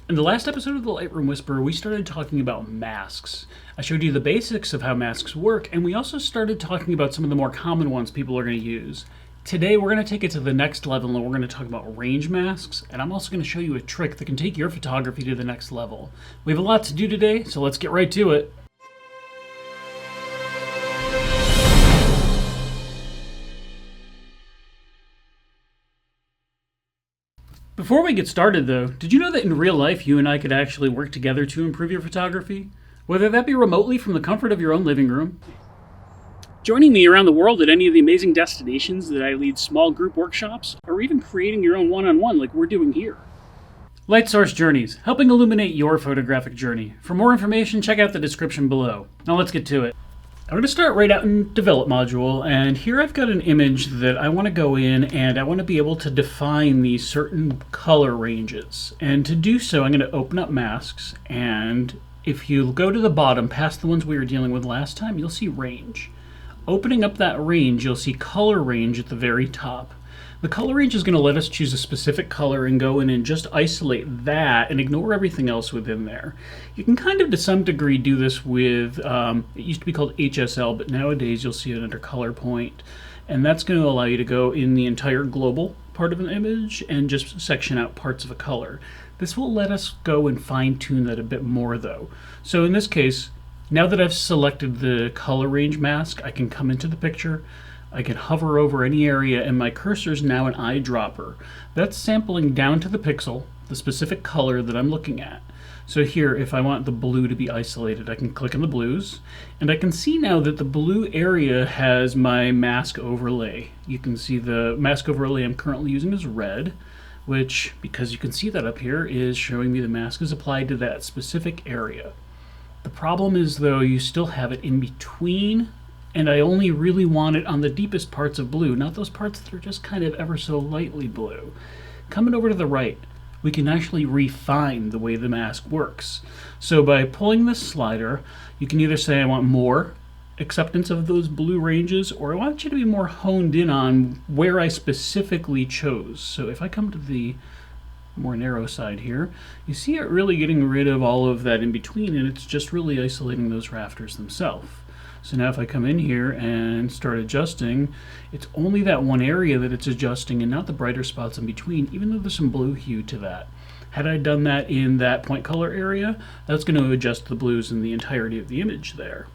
In the last episode of the Lightroom Whisperer, we started talking about masks. I showed you the basics of how masks work, and we also started talking about some of the more common ones people are going to use. Today, we're going to take it to the next level, and we're going to talk about range masks, and I'm also going to show you a trick that can take your photography to the next level. We have a lot to do today, so let's get right to it. Before we get started though, did you know that in real life you and I could actually work together to improve your photography? Whether that be remotely from the comfort of your own living room, joining me around the world at any of the amazing destinations that I lead small group workshops, or even creating your own one-on-one like we're doing here. Lightsource Journeys, helping illuminate your photographic journey. For more information, check out the description below. Now let's get to it. I'm going to start right out in Develop module, and here I've got an image that I want to go in and I want to be able to define these certain color ranges. And to do so, I'm going to open up masks, and if you go to the bottom past the ones we were dealing with last time, you'll see range. Opening up that range, you'll see color range at the very top. The color range is going to let us choose a specific color and go in and just isolate that and ignore everything else within there. You can kind of to some degree do this with, it used to be called HSL, but nowadays you'll see it under color point. And that's going to allow you to go in the entire global part of an image and just section out parts of a color. This will let us go and fine tune that a bit more though. So in this case, now that I've selected the color range mask, I can come into the picture, I can hover over any area, and my cursor is now an eyedropper. That's sampling down to the pixel, the specific color that I'm looking at. So here, if I want the blue to be isolated, I can click on the blues, and I can see now that the blue area has my mask overlay. You can see the mask overlay I'm currently using is red, which, because you can see that up here, is showing me the mask is applied to that specific area. The problem is, though, you still have it in between, and I only really want it on the deepest parts of blue, not those parts that are just kind of ever so lightly blue. Coming over to the right, we can actually refine the way the mask works. So by pulling this slider, you can either say I want more acceptance of those blue ranges, or I want you to be more honed in on where I specifically chose. So if I come to the more narrow side here, you see it really getting rid of all of that in between, and it's just really isolating those rafters themselves. So now if I come in here and start adjusting, it's only that one area that it's adjusting and not the brighter spots in between, even though there's some blue hue to that. Had I done that in that point color area, that's going to adjust the blues in the entirety of the image there.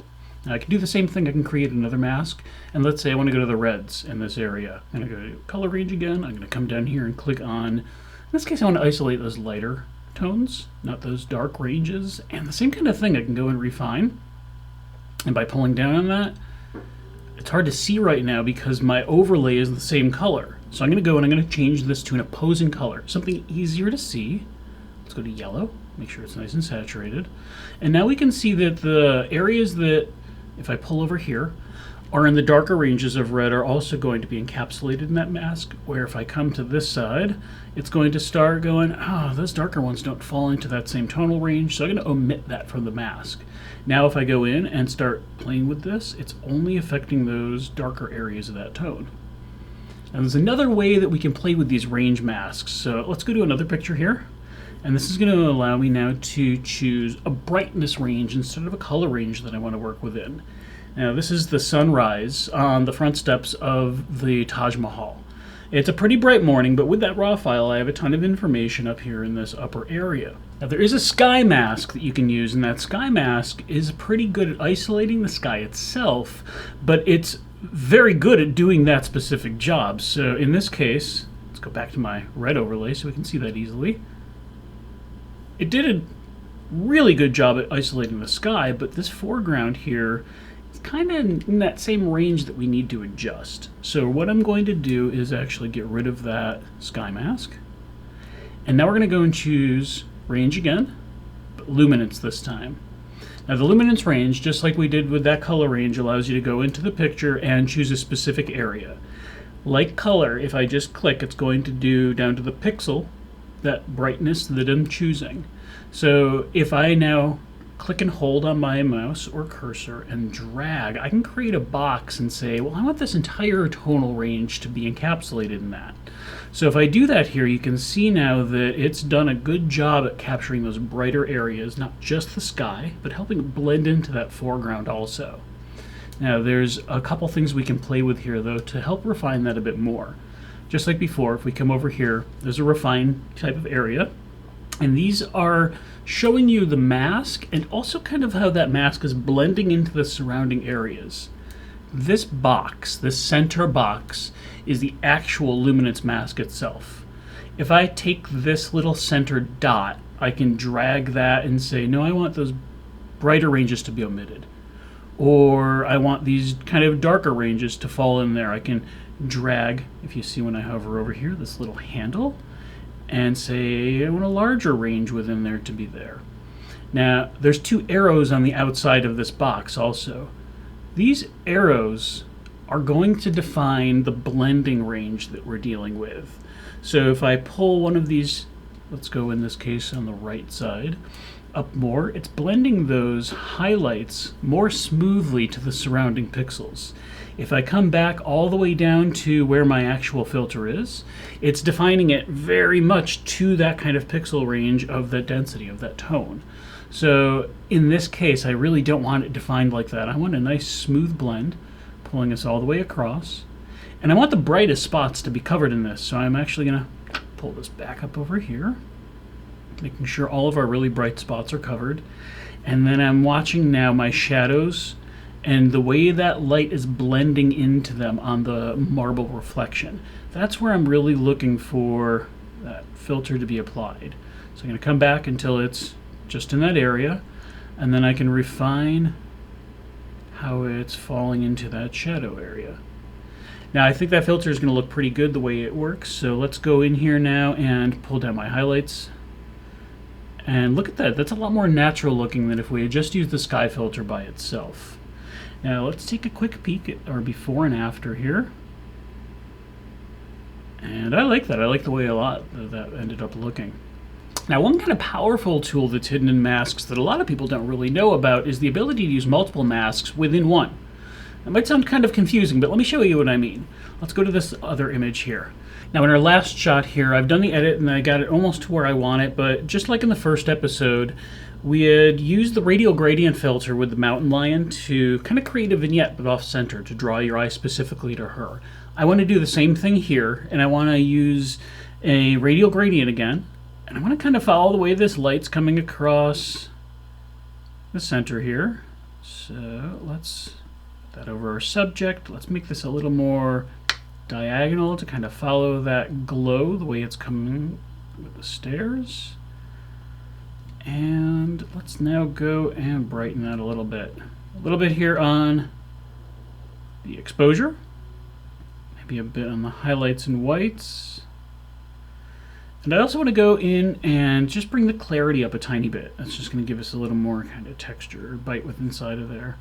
Now I can do the same thing. I can create another mask, and let's say I want to go to the reds in this area. I'm going to go to color range again. I'm going to come down here and click on, in this case I want to isolate those lighter tones, not those dark ranges, and the same kind of thing I can go and refine. And by pulling down on that, it's hard to see right now because my overlay is the same color. So I'm going to go and I'm going to change this to an opposing color, something easier to see. Let's go to yellow, make sure it's nice and saturated. And now we can see that the areas that, if I pull over here, are in the darker ranges of red are also going to be encapsulated in that mask, where if I come to this side, it's going to start going, those darker ones don't fall into that same tonal range, so I'm going to omit that from the mask. Now if I go in and start playing with this, it's only affecting those darker areas of that tone. Now there's another way that we can play with these range masks. So let's go to another picture here. And this is going to allow me now to choose a brightness range instead of a color range that I want to work within. Now this is the sunrise on the front steps of the Taj Mahal. It's a pretty bright morning, but with that raw file I have a ton of information up here in this upper area. Now there is a sky mask that you can use, and that sky mask is pretty good at isolating the sky itself, but it's very good at doing that specific job. So in this case, let's go back to my red overlay so we can see that easily. It did a really good job at isolating the sky, but this foreground here is kind of in that same range that we need to adjust. So what I'm going to do is actually get rid of that sky mask. And now we're going to go and choose range again, but luminance this time. Now the luminance range, just like we did with that color range, allows you to go into the picture and choose a specific area. Like color, if I just click, it's going to do down to the pixel that brightness that I'm choosing. So if I now click and hold on my mouse or cursor and drag, I can create a box and say, well, I want this entire tonal range to be encapsulated in that. So if I do that here, you can see now that it's done a good job at capturing those brighter areas, not just the sky, but helping it blend into that foreground also. Now there's a couple things we can play with here though to help refine that a bit more. Just like before, if we come over here, there's a refine type of area, and these are showing you the mask and also kind of how that mask is blending into the surrounding areas. This box, this center box, is the actual luminance mask itself. If I take this little center dot, I can drag that and say, no, I want those brighter ranges to be omitted. Or I want these kind of darker ranges to fall in there. I can drag, if you see when I hover over here, this little handle, and say I want a larger range within there to be there. Now, there's two arrows on the outside of this box also. These arrows are going to define the blending range that we're dealing with. So if I pull one of these, let's go in this case on the right side, up more, it's blending those highlights more smoothly to the surrounding pixels. If I come back all the way down to where my actual filter is, it's defining it very much to that kind of pixel range of that density, of that tone. So in this case, I really don't want it defined like that. I want a nice smooth blend, pulling us all the way across. And I want the brightest spots to be covered in this, so I'm actually going to pull this back up over here, making sure all of our really bright spots are covered. And then I'm watching now my shadows and the way that light is blending into them on the marble reflection. That's where I'm really looking for that filter to be applied. So I'm going to come back until it's just in that area, and then I can refine how it's falling into that shadow area. Now I think that filter is going to look pretty good the way it works, so let's go in here now and pull down my highlights. And look at that, that's a lot more natural looking than if we had just used the sky filter by itself. Now let's take a quick peek at our before and after here. And I like that. I like the way a lot that ended up looking. Now one kind of powerful tool that's hidden in masks that a lot of people don't really know about is the ability to use multiple masks within one. That might sound kind of confusing, but let me show you what I mean. Let's go to this other image here. Now in our last shot here, I've done the edit and I got it almost to where I want it, but just like in the first episode, we had used the radial gradient filter with the mountain lion to kind of create a vignette but off center to draw your eye specifically to her. I want to do the same thing here, and I want to use a radial gradient again, and I want to kind of follow the way this light's coming across the center here. So let's put that over our subject. Let's make this a little more diagonal to kind of follow that glow the way it's coming with the stairs. And let's now go and brighten that a little bit. A little bit here on the exposure. Maybe a bit on the highlights and whites. And I also want to go in and just bring the clarity up a tiny bit. That's just going to give us a little more kind of texture or bite with inside of there.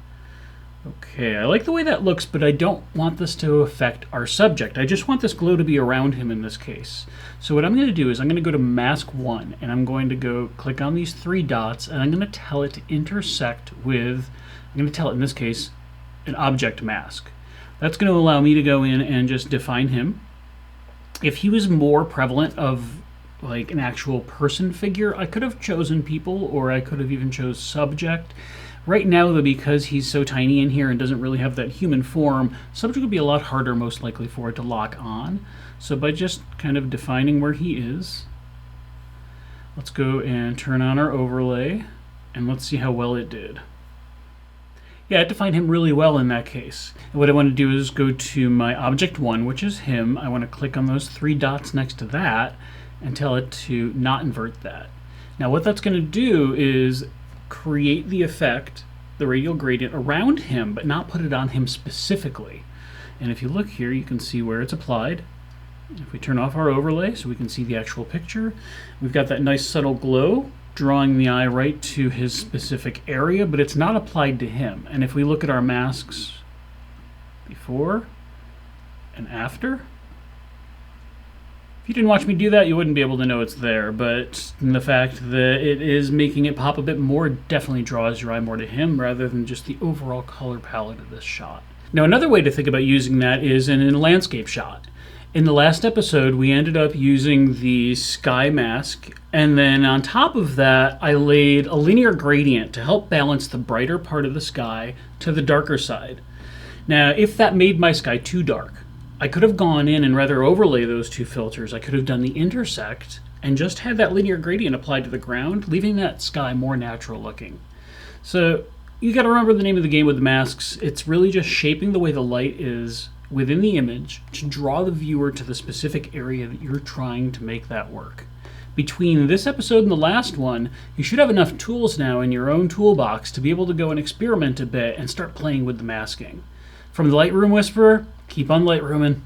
Okay, I like the way that looks, but I don't want this to affect our subject. I just want this glow to be around him in this case. So what I'm going to do is I'm going to go to Mask 1, and I'm going to go click on these three dots, and I'm going to tell it to intersect with, I'm going to tell it in this case, an object mask. That's going to allow me to go in and just define him. If he was more prevalent of like an actual person figure, I could have chosen people, or I could have even chose subject. Right now, though, because he's so tiny in here and doesn't really have that human form, subject would be a lot harder, most likely, for it to lock on. So by just kind of defining where he is, let's go and turn on our overlay, and let's see how well it did. Yeah, I defined him really well in that case. And what I want to do is go to my Object 1, which is him. I want to click on those three dots next to that and tell it to not invert that. Now what that's going to do is create the effect, the radial gradient, around him, but not put it on him specifically. And if you look here, you can see where it's applied. If we turn off our overlay so we can see the actual picture, we've got that nice subtle glow drawing the eye right to his specific area, but it's not applied to him. And if we look at our masks before and after, If you didn't watch me do that, you wouldn't be able to know it's there, but the fact that it is making it pop a bit more definitely draws your eye more to him rather than just the overall color palette of this shot. Now, another way to think about using that is in a landscape shot. In the last episode, we ended up using the sky mask, and then on top of that, I laid a linear gradient to help balance the brighter part of the sky to the darker side. Now, if that made my sky too dark, I could have gone in and rather overlay those two filters. I could have done the intersect and just had that linear gradient applied to the ground, leaving that sky more natural looking. So you got to remember the name of the game with the masks. It's really just shaping the way the light is within the image to draw the viewer to the specific area that you're trying to make that work. Between this episode and the last one, you should have enough tools now in your own toolbox to be able to go and experiment a bit and start playing with the masking. From the Lightroom Whisperer, keep on Lightrooming.